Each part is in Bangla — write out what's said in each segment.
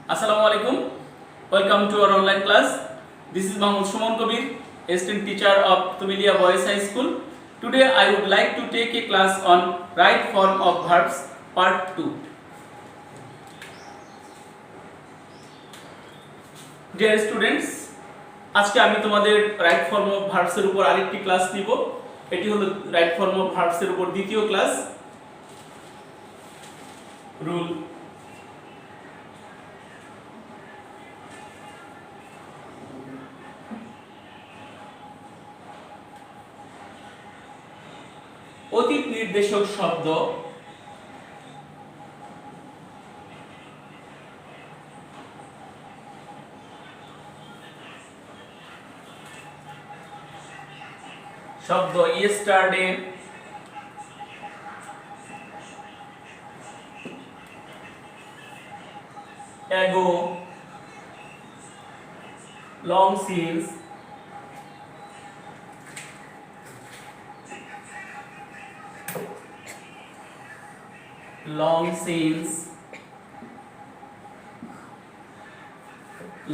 Assalamu alaikum. Welcome to our online class. This is Mahmoud Shumon Kabir, assistant teacher of Tumilia Boys High School. Today I would like to take a class on right form of verbs part 2. Dear students, আজকে আমি তোমাদের রাইট ফর্ম অফ ভার্বস এর উপর আরেকটি ক্লাস নিব। এটি হলো রাইট ফর্ম অফ ভার্বস এর উপর দ্বিতীয় ক্লাস। রুল অতীত নির্দেশক শব্দ yesterday, ago, long since,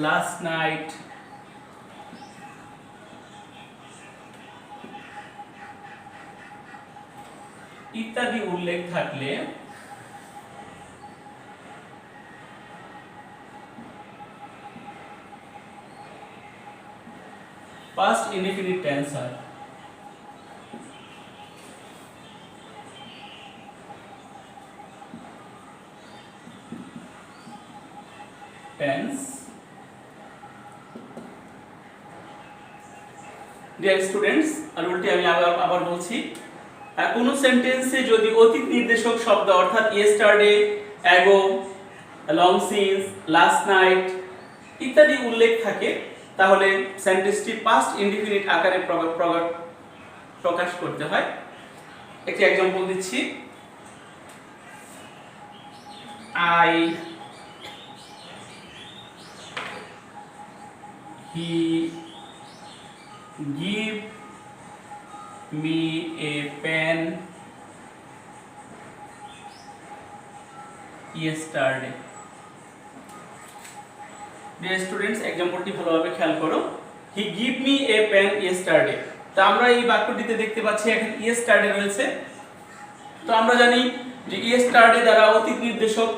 last night, ইত্যাদি উল্লেখ থাকলে past indefinite tense হয়। Dear students, আর উল্টে আমি আবার বলছি, কোন সেন্টেন্সে যদি অতীত নির্দেশক শব্দ অর্থাৎ yesterday, ago, long since, last night ইত্যাদি উল্লেখ থাকে তাহলে সেন্টেন্সটি পাস্ট ইনডিফিনিট আকারে প্রকাশ করতে হয়। একটি एग्जांपल দিচ্ছি, he give me a pen yesterday. Dear students, एग्जांपलটি ভালোভাবে খেয়াল করো। he give me a pen yesterday। তো আমরা এই বাক্যটিতে দেখতে পাচ্ছি এখানে yesterday রয়েছে। তো আমরা জানি যে yesterday দ্বারা অতীত নির্দেশক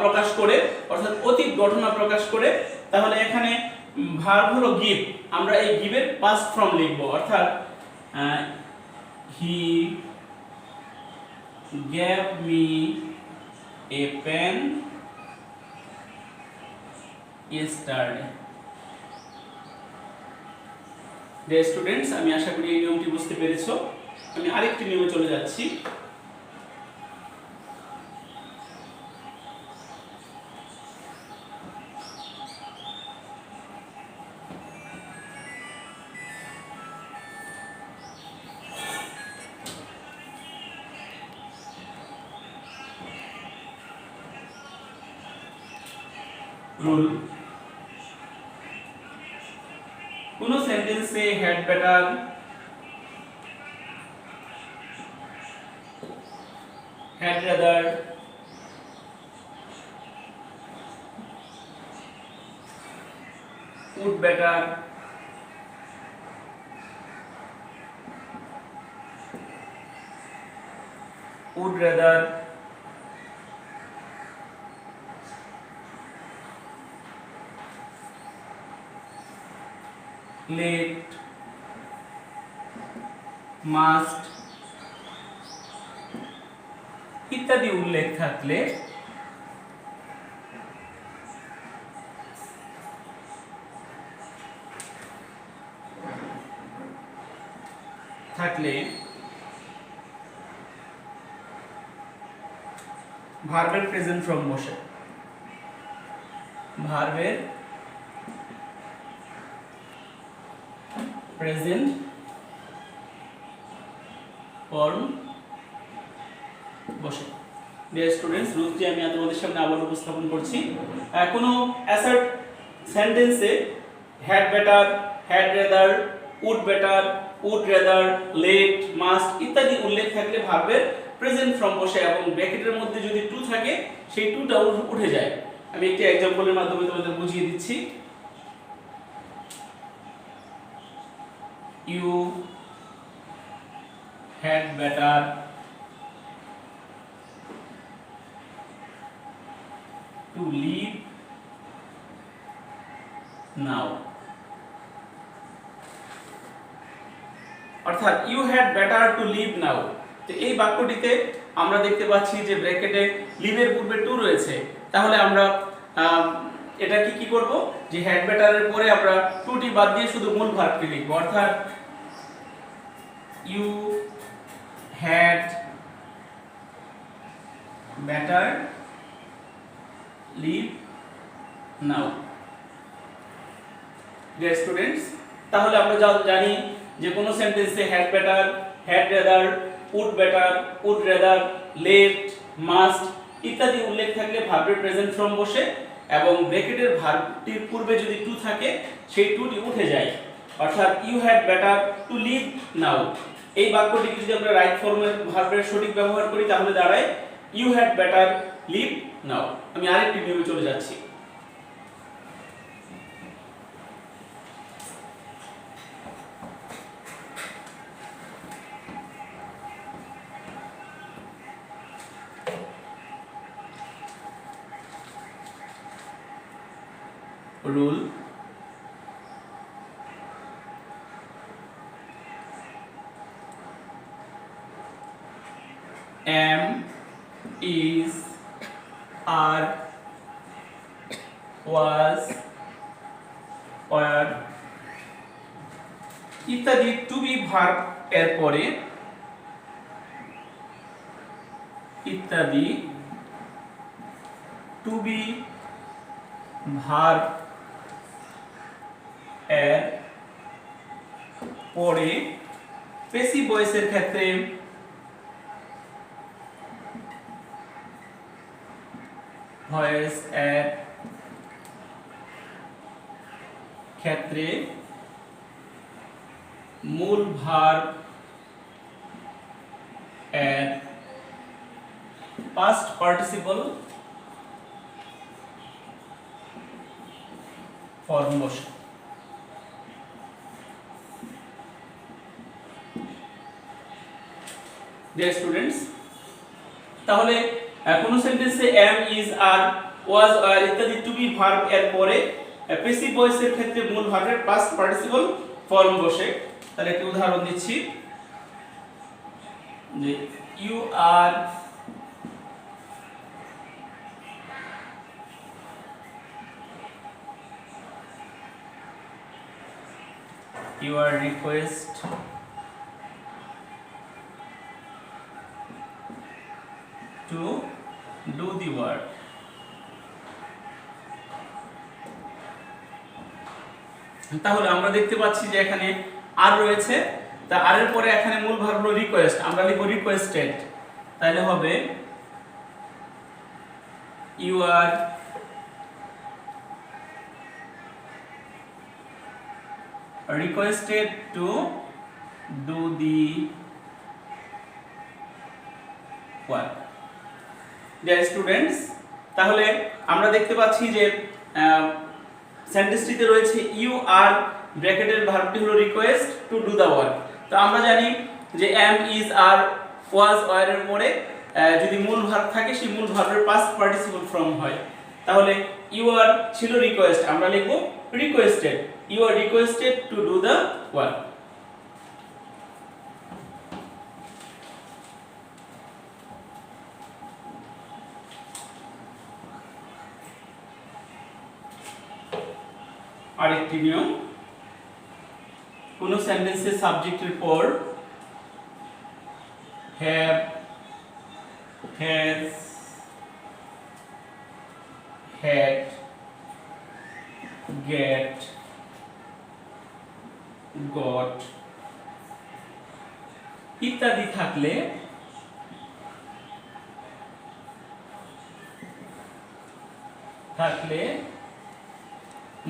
প্রকাশ করে অর্থাৎ অতীত ঘটনা প্রকাশ করে, তাহলে এখানে ভার্ব হলো give, আমরা এই give এর past form লিখব অর্থাৎ he gave me a pen yesterday. Dear students, আমি আশা করি এই নিয়মটি বুঝতে পেরেছো। আমি আরেকটি নিয়মে চলে যাচ্ছি। রুল, কোন সেন্টেন্সে had better, had rather, would better, would rather, late, must ইত্যাদি উল্লেখ থাকলে ভার্বের প্রেজেন্ট ফর্ম বসে, ভার্বের প্রেজেন্ট ফর্ম বসে। ডিয়ার স্টুডেন্টস, রুলটি আমি তোমাদের সামনে আবার উপস্থাপন করছি। কোনো অ্যাসার্ট সেন্টেন্সে had better, had rather, would better, would rather, let, must ইত্যাদি উল্লেখ থাকলে ভার্বের প্রেজেন্ট ফর্ম বসে এবং ব্র্যাকেটের মধ্যে যদি টু থাকে সেই টুটা উঠে যায়। আমি একটি एग्जांपलের মাধ্যমে তোমাদের বুঝিয়ে দিচ্ছি। You had better to leave now। অর্থাৎ you had better to leave now. তো এই বাক্যটিতে আমরা দেখতে পাচ্ছি যে ব্র্যাকেটে লিভের পূর্বে টু রয়েছে, তাহলে আমরা এটা কি করব, যে হ্যাড বেটারের পরে আমরা টুটি বাদ দিয়ে শুধু মূল ভার্বটি লিখব। অর্থাৎ you had better leave now. Dear students, তাহলে আমরা জানি যে কোনো সেন্টেন্সে had better, had rather, would better, would rather, left, must ইত্যাদি উল্লেখ থাকলে ভার্বের প্রেজেন্ট ফর্ম বসে এবং ব্র্যাকেটের ভার্বটির পূর্বে যদি টু থাকে সেই টুটি উঠে যায়। অর্থাৎ you had better to leave now. এই বাক্যটিকে যদি আমরা রাইট ফর্মের ভার্বের সঠিক ব্যবহার করি তাহলে দাঁড়ায় ইউ হ্যাড বেটার লিভ নাও। আমি আরেকটি নিয়মে চলে যাচ্ছি। rule am is are was were ইত্যাদি টু বি ভার্ব এর পরে ইত্যাদি টু বি ভার্ব এর পরে পেসিভ ভয়েসের ক্ষেত্রে ভয়েস এর ক্ষেত্রে মূল ভার্ব এর পাস্ট পার্টিসিপল ফর্ম বসে। ডিয়ার স্টুডেন্টস, তাহলে কোন সেন্টেন্সে am is are was were ইত্যাদি টু বি ভার্ব এর পরে প্যাসিভ ভয়েসের ক্ষেত্রে মূল ভার্বের পাস্ট পার্টিসিপল ফর্ম বসে। তাহলে একটি উদাহরণ দিচ্ছি যে you are your request to do the work। তাহলে আমরা দেখতে পাচ্ছি যে এখানে আর রয়েছে, তা আর এর পরে এখানে মূল ভার্ব হলো রিকোয়েস্ট, আমরা লিখব রিকোয়েস্টেড। তাহলে হবে you are requested to do the work। Dear students, তাহলে আমরা দেখতে পাচ্ছি যে সেন্টেন্সটিতে রয়েছে ইউ আর ব্র্যাকেটের ভার্বটি হলো request to do the work. তো আমরা জানি যে am is are was were এর পরে যদি মূল ভার্ব থাকে সেই মূল ভার্বের পাস্ট পার্টিসিপল ফর্ম হয়। তাহলে ইউ আর ছিল রিকোয়েস্ট, আমরা লিখব requested. You are requested to do the work। আরেকটি নিয়ম, কোন সেন্টেন্সের সাবজেক্টের পর have, has, had, get, got ইত্যাদি থাকলে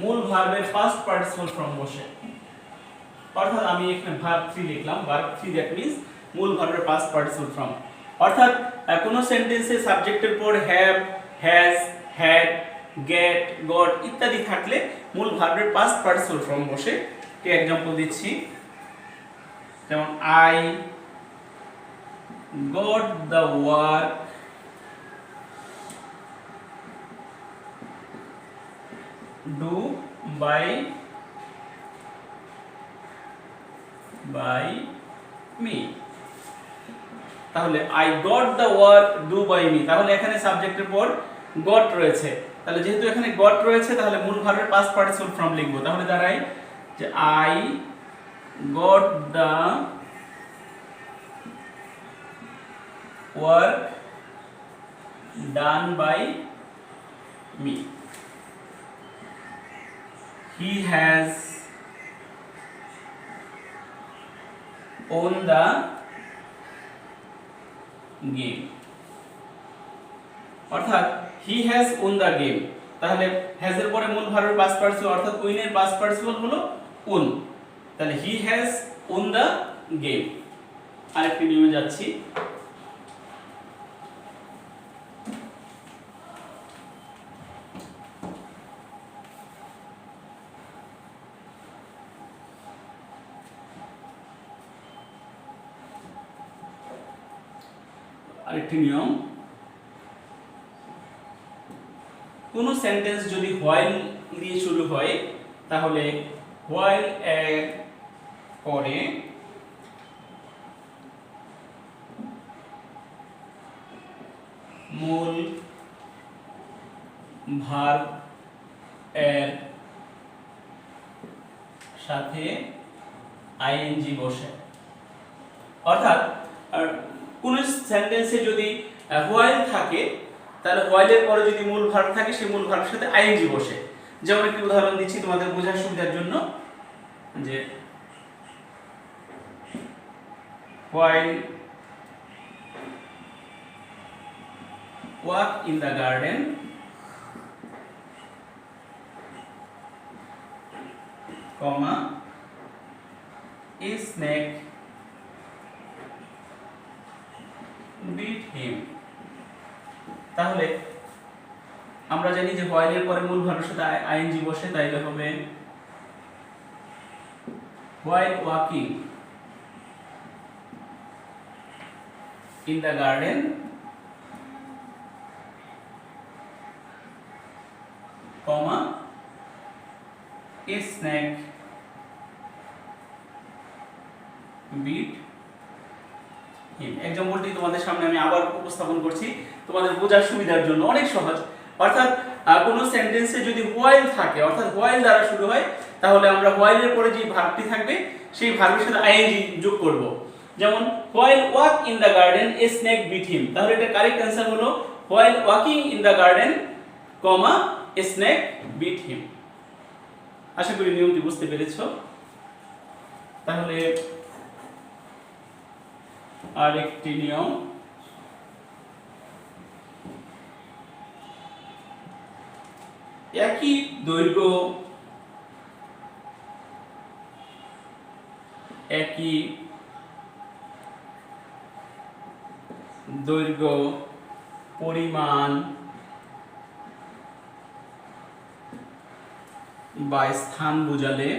মূল ভার্বের ফার্স্ট পার্টিসিপল ফর্ম বসে। অর্থাৎ আমি এখানে ভার্ব 3 লিখলাম, ভার্ব 3 দ্যাট মিন্স মূল ভার্বের পাস্ট পার্টিসিপল ফর্ম। অর্থাৎ কোন সেন্টেন্সে সাবজেক্টের পর have, has, had get, got ইত্যাদি থাকলে মূল ভার্বের পাস্ট পার্টিসিপল ফর্ম বসে। একটি एग्जांपल দিচ্ছি, যেমন I got the work do by me. তাহলে I got the work do by me, তাহলে এখানে সাবজেক্টের পর গট রয়েছে, তাহলে যেহেতু এখানে গট রয়েছে তাহলে মূল ভার্বের পাস্ট পার্টিসিপল ফর্ম লিখব। তাহলে দাঁড়ায় যে I got the work done by me, he has won the game, অর্থাৎ he has won the game. তাহলে হ্যাজ এর পরে মূল ভার্বের পাস্ট পার্টিসিপল অর্থাৎ উইন এর পাস্ট পার্টিসিপল হলো ওন, তাহলে he has won the game. আরেকটি নিয়মে যাচ্ছি, আরেকটি নিয়ম, কোন সেন্টেন্স যদি হোয়াইল দিয়ে শুরু হয় তাহলে হোয়াইল এর পরে মূল ভার্ব এর সাথে আইএনজি বসে, অর্থাৎ কোন সেন্টেন্সে যদি হোয়াইল থাকে তাহলে হোয়াইলের পরে যদি মূল ভার্ব থাকে সেই মূল ভার্বের সাথে আইএনজি বসে। যেমন একটি উদাহরণ দিচ্ছি তোমাদের বোঝার সুবিধার জন্য, যে while walk in the garden comma a snake bit him. তাহলে আমরা জানি যে হোয়াইলের পরে মূল ভার্বের সাথে আইএনজি বসে, তাইলে হবে while walking in the garden comma a snake bit him. এক্সাম্পলটি তোমাদের সামনে আমি আবার উপস্থাপন করছি তোমাদের বোঝার সুবিধার জন্য, অনেক সহজ। অর্থাৎ কোন সেন্টেন্সে যদি হোয়াইল থাকে অর্থাৎ হোয়াইল দ্বারা শুরু হয় তাহলে আমরা হোয়াইলের পরে যে ভার্বটি থাকবে সেই ভার্বের সাথে আইএনজি যোগ করব। যেমন while walk in the garden a snake bit him, তাহলে এটা কারেক্ট অ্যান্সার হলো while walking in the garden comma a snake bit him. আশা করি নিয়মটি বুঝতে পেরেছো। তাহলে আরেকটি নিয়ম, একই দৈর্ঘ্য পরিমাণ বা স্থান বোঝালে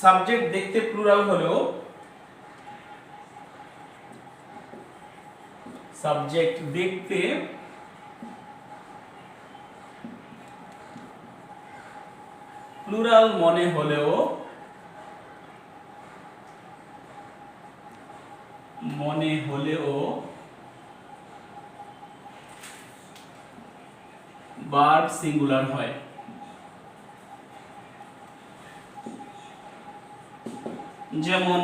সাবজেক্ট দেখতে প্লুরাল হলেও সাবজেক্ট দেখতে প্লুরাল মনে হলেও ভার্ব সিঙ্গুলার হয়। যেমন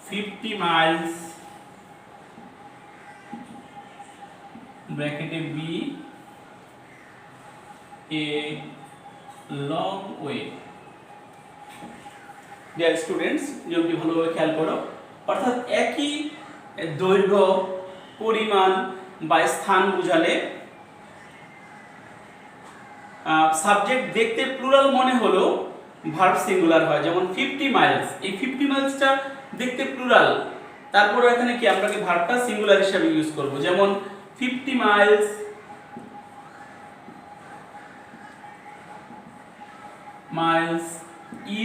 50 miles ব্র্যাকেটে be a long way. Dear students, নিয়মটি ভালোভাবে খেয়াল করো। অর্থাৎ একই দৈর্ঘ্য পরিমাণ বা স্থান বোঝালে সাবজেক্ট দেখতে প্লুরাল মনে হলো ভার্ব সিঙ্গুলার হয়, যেমন 50 মাইলস, এই 50 মাইলসটা দেখতে প্লুরাল, তারপরে এখানে কি আমরা কি ভার্বটা সিঙ্গুলার হিসেবে ইউজ করব, যেমন 50 Miles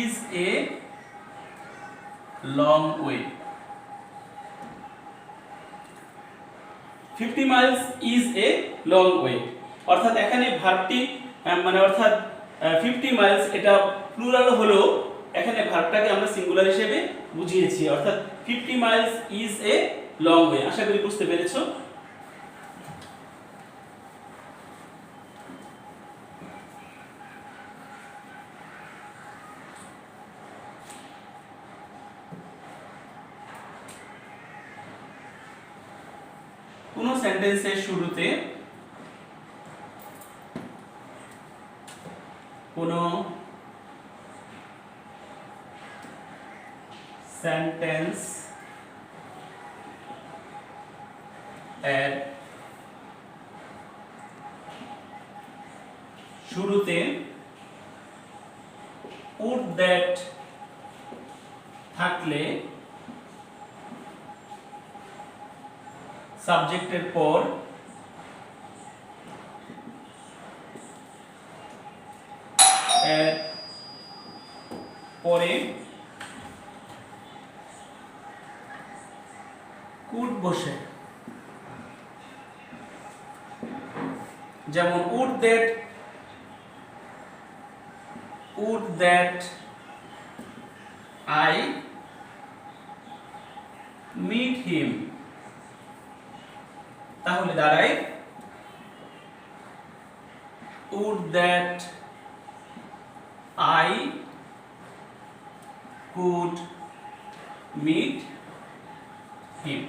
is a long way, 50 miles is a long way, অর্থাৎ এখানে ভার্বটি মানে অর্থাৎ 50 মাইলস এটা প্লুরাল হলো, এখানে ভার্বটাকে আমরা সিঙ্গুলার হিসেবে বুঝিয়েছি, অর্থাৎ 50 Miles is a long way। আশা করি বুঝতে পেরেছো। কোন সেন্টেন্সের শুরুতে কোন সেন্টেন্স এর শুরুতে would that থাকলে সাবজেক্টের পর এর পরে কুড বসে, যেমন would that I meet him, তাহলে দাঁড়ায় would that I could meet him।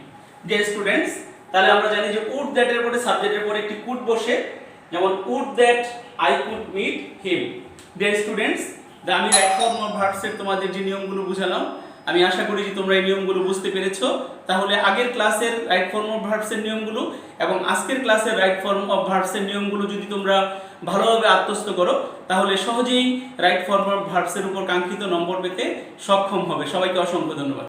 Deer students, তাহলে আমরা জানি যে would that এর পরে সাবজেক্টের পরে একটি could বসে, যেমন would that I could meet him। Dear students, আমি রাইট ফর্ম অফ ভার্বস এর তোমাদের যে নিয়মগুলো বুঝালাম, আমি আশা করি যে তোমরা এই নিয়মগুলো বুঝতে পেরেছো। তাহলে আগের ক্লাসের রাইট ফর্ম অফ ভার্বস এর নিয়মগুলো এবং আজকের ক্লাসের রাইট ফর্ম অফ ভার্বস এর নিয়মগুলো যদি তোমরা ভালোভাবে আত্মস্থ করো, তাহলে সহজেই রাইট ফর্ম অফ ভার্বস এর উপর কাঙ্ক্ষিত নম্বর পেতে সক্ষম হবে। সবাইকে অসংখ্য ধন্যবাদ।